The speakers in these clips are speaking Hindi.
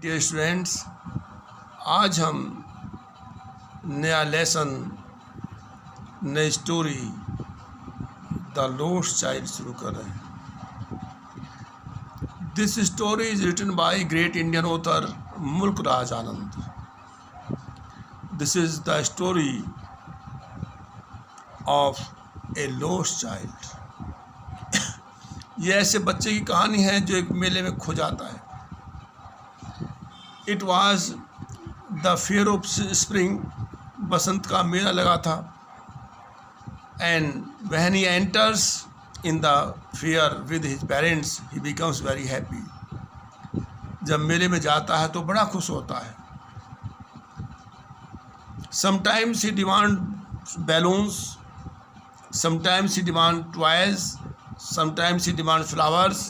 डियर स्टूडेंट्स, आज हम नया लेसन, नई स्टोरी द लोस्ट चाइल्ड शुरू कर रहे हैं। This story is written by great Indian author Mulk Raj Anand. This is the story of a lost child. ये ऐसे बच्चे की कहानी है जो एक मेले में खो जाता है। It was the fair of spring, Basant का मेला लगा था। And when he enters in the fair with his parents he becomes very happy. जब मेले में जाता है तो बड़ा खुश होता है। Sometimes he demand balloons, sometimes he demand toys, sometimes he demands flowers,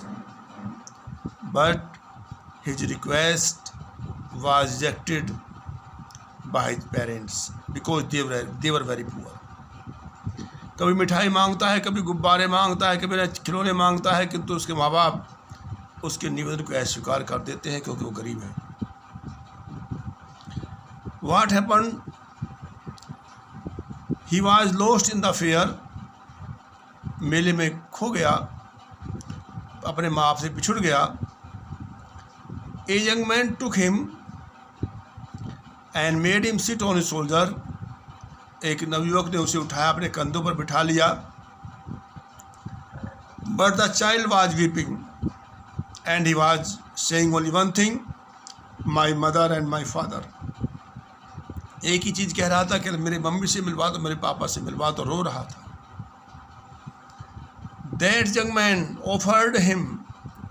but his request was rejected by his parents because they were very poor. कभी मिठाई मांगता है, कभी गुब्बारे मांगता है, कभी खिलौने मांगता है, किंतु उसके माँ बाप उसके निवेदन को अस्वीकार कर देते हैं क्योंकि वो गरीब है। What happened? He was lost in the fair. मेले में खो गया, अपने माँ बाप से बिछुड़ गया। A young man took him and made him sit on his shoulder. एक नवयुवक ने उसे उठाया, अपने कंधों पर बिठा लिया। But the child was weeping and he was saying only one thing, my mother and my father. एक ही चीज़ कह रहा था कि मेरी मम्मी से मिलवा दो, मेरे पापा से मिलवा दो। रो रहा था। That young man offered him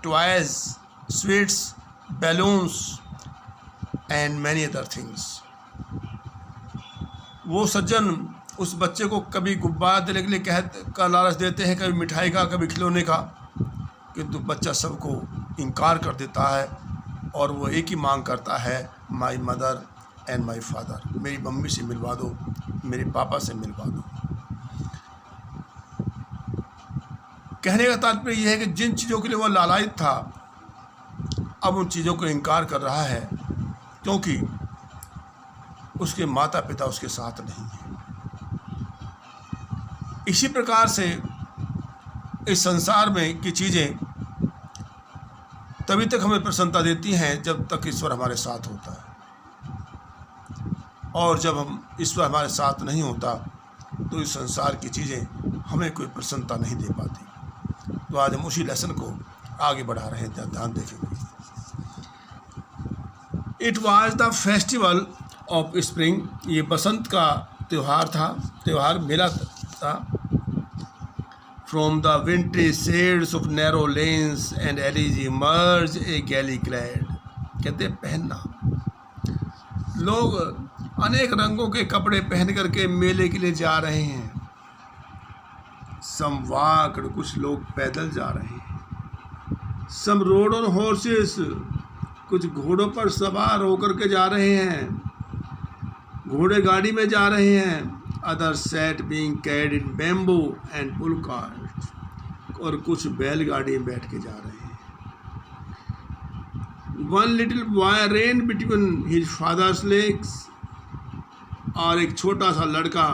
toys, sweets, balloons and many other things. वो सज्जन उस बच्चे को कभी गुब्बारा देने के लिए का लालच देते हैं, कभी मिठाई का, कभी खिलौने का, किंतु बच्चा सबको इनकार कर देता है और वो एक ही मांग करता है, my mother and my father. मेरी मम्मी से मिलवा दो, मेरे पापा से मिलवा दो। कहने का तात्पर्य यह है कि जिन चीज़ों के लिए वह लालायित था, अब उन चीज़ों को इनकार कर रहा है क्योंकि उसके माता पिता उसके साथ नहीं हैं। इसी प्रकार से इस संसार में की चीज़ें तभी तक हमें प्रसन्नता देती हैं जब तक ईश्वर हमारे साथ होता है, और जब हम ईश्वर हमारे साथ नहीं होता तो इस संसार की चीज़ें हमें कोई प्रसन्नता नहीं दे पाती। तो आज हम उसी लेसन को आगे बढ़ा रहे हैं, ध्यान देखेंगे। It was the festival of spring. ये बसंत का त्यौहार मेला था। From the wintry shades of narrow lanes and alleys emerge a gaily clad. कहते पहनना। लोग अनेक रंगों के कपड़े पहन करके मेले के लिए जा रहे हैं। सम वॉक्ड, कुछ लोग पैदल जा रहे हैं। सम रोड ऑन हॉर्सेस, कुछ घोड़ों पर सवार होकर के जा रहे हैं, घोड़े गाड़ी में जा रहे हैं। Other set being carried in bamboo and pull cart, और कुछ बैलगाड़ी में बैठ के जा रहे हैं। One little boy ran between his father's legs, और एक छोटा सा लड़का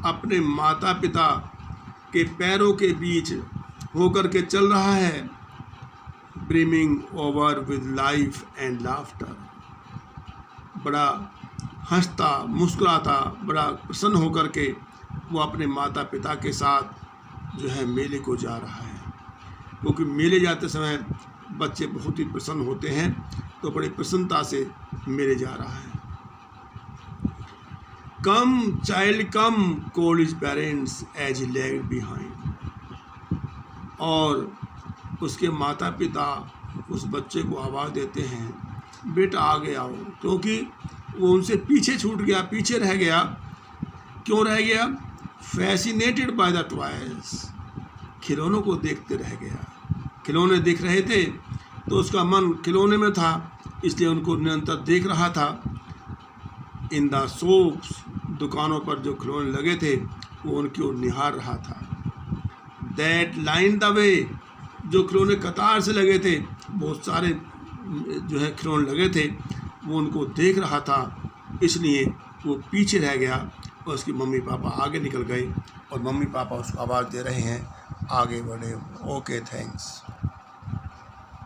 अपने माता पिता के पैरों के बीच होकर के चल रहा है। Brimming over with life and laughter, बड़ा हंसता मुस्कुराता, बड़ा प्रसन्न होकर के वो अपने माता पिता के साथ जो है मेले को जा रहा है। क्योंकि मेले जाते समय बच्चे बहुत ही प्रसन्न होते हैं, तो बड़ी प्रसन्नता से मेले जा रहा है। Come child come, called his parents as he lagged behind. और उसके माता पिता उस बच्चे को आवाज़ देते हैं, बेटा आगे आओ, क्योंकि वो उनसे पीछे छूट गया, पीछे रह गया। क्यों रह गया? फैसिनेटेड बाय द टॉयज, खिलौनों को देखते रह गया। खिलौने दिख रहे थे तो उसका मन खिलौने में था, इसलिए उनको निरंतर देख रहा था। इन द शॉप्स, दुकानों पर जो खिलौने लगे थे वो उनकी ओर निहार रहा था। दैट लाइन द वे, जो खिलौने कतार से लगे थे, बहुत सारे जो है खिलौने लगे थे वो उनको देख रहा था, इसलिए वो पीछे रह गया और उसकी मम्मी पापा आगे निकल गए और मम्मी पापा उसको आवाज़ दे रहे हैं आगे बढ़े। Okay, thanks.